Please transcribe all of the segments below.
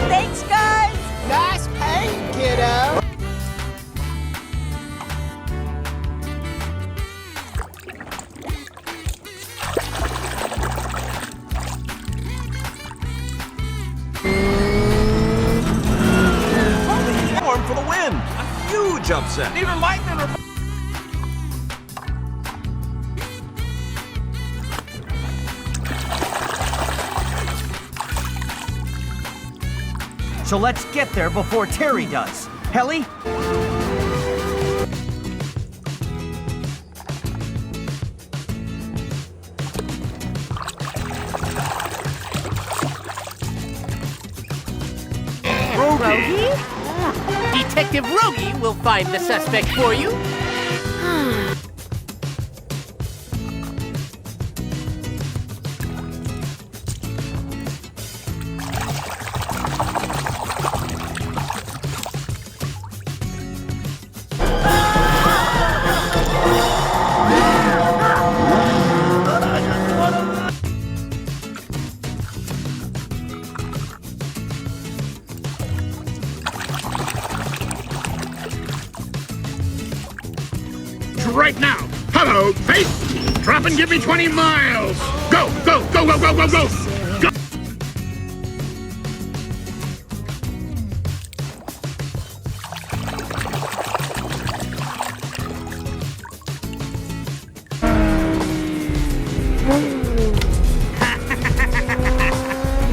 Thanks, guys! Nice paint, kiddo. Storm for the win! A huge upset! Even lightning or... So let's get there before Terry does. Helly? Rogie? Detective Rogie will find the suspect for you. Right now. Hello, face. Drop and give me 20 miles. Go, go, go, go, go, go, go. Go.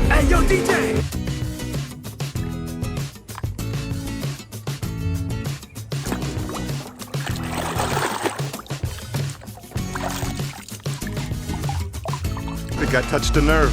Hey, yo, DJ! It got touched a nerve.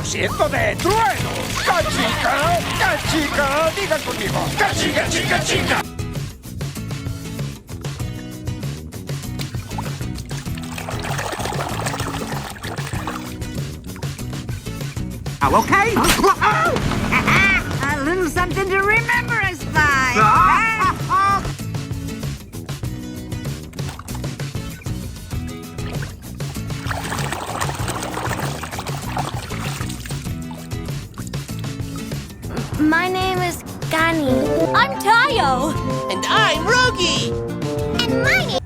¡100% de truenos! ¡Cachica! ¡Cachica! ¡Digan conmigo! ¡Cachica, chica, chica! All okay? A little something to remember us by. My name is Gani. I'm Tayo. And I'm Rogie. And my name...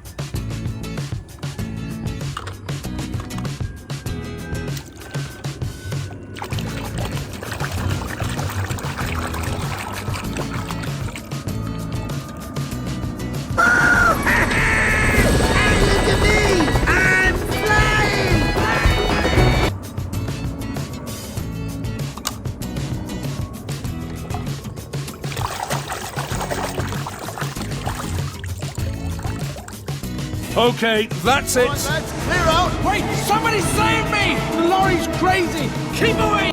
Look at me. I'm flying. Okay, that's it. Let's clear out. Wait, somebody save me! The lorry's crazy! Keep away!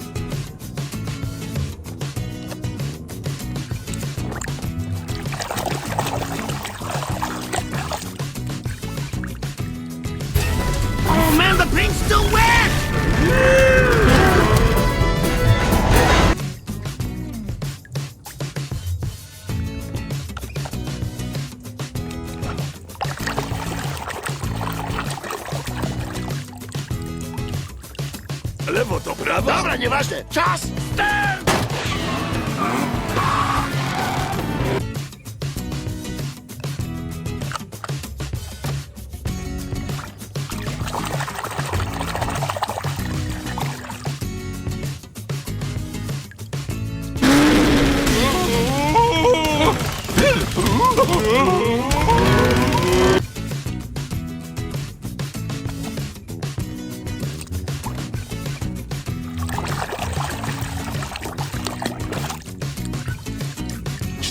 Oh man, the paint's still wet. Lewo to prawo? Dobra, nieważne. Czas. Start!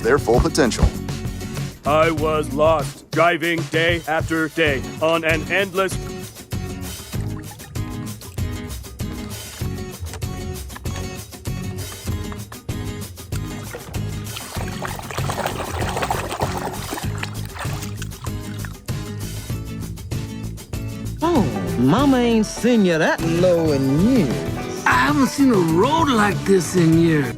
their full potential. I was lost, driving day after day on an endless... Oh, Mama ain't seen you that low in years. I haven't seen a road like this in years.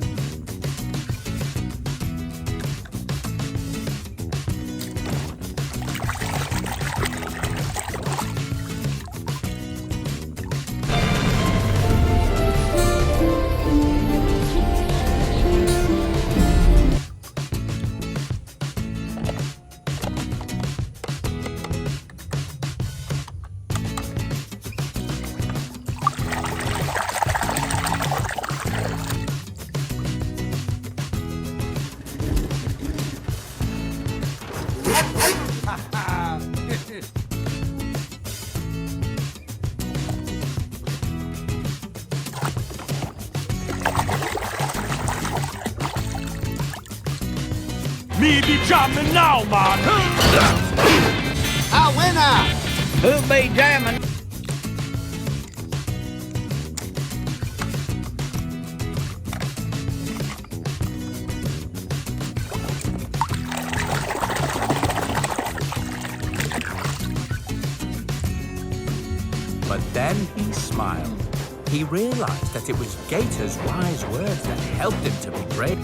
Me be jamming now, man! A winner! Who be jamming? But then he smiled. He realized that it was Gator's wise words that helped him to be brave.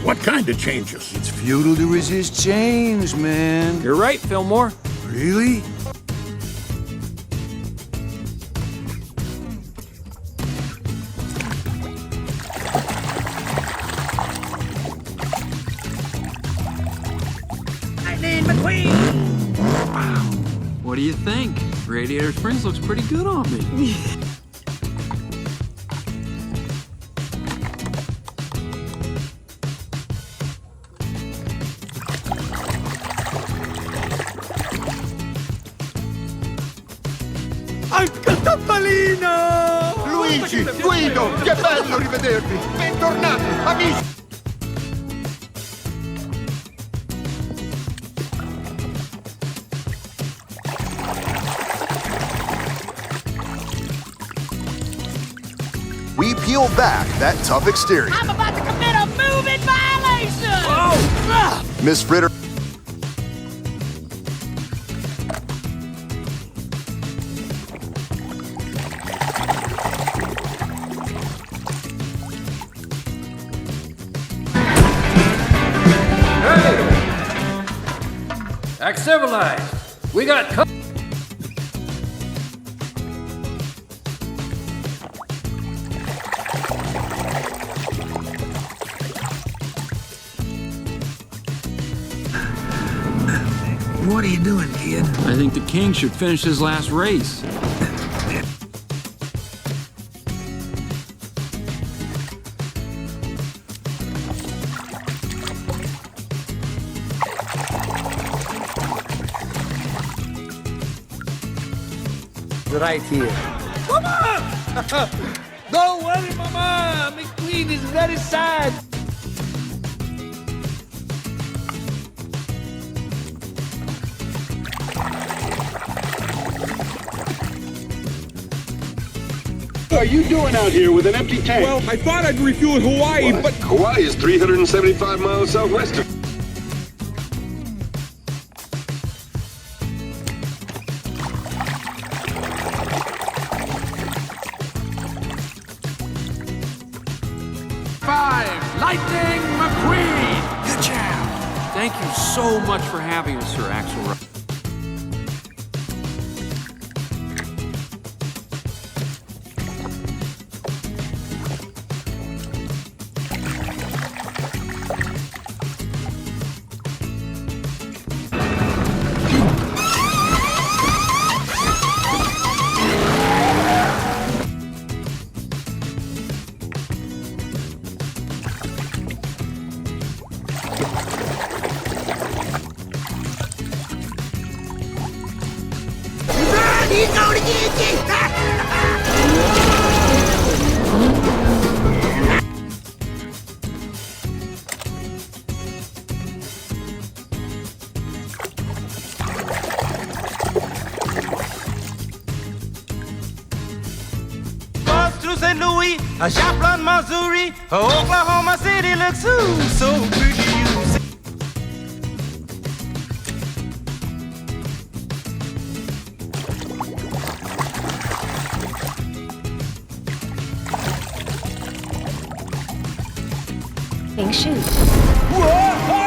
What kind of changes? It's futile to resist change, man. You're right, Fillmore. Really? What do you think? Radiator Springs looks pretty good on me. Luigi, Guido, che bello rivedervi! Bentornati, amici! We peel back that tough exterior. I'm about to commit a moving violation! Oh. Miss Fritter. Act civilized. We got... What are you doing, kid? I think the king should finish his last race. Right here. Mama! Don't worry, Mama! My queen is very sad. What are you doing out here with an empty tank? Well, I thought I'd refuel in Hawaii, but... Hawaii is 375 miles southwest of... Lightning McQueen! Good job! Thank you so much for having us, Sir Axelrod. St. Louis, Joplin, Missouri, Oklahoma City looks so good to you. Pink shoes. Whoa!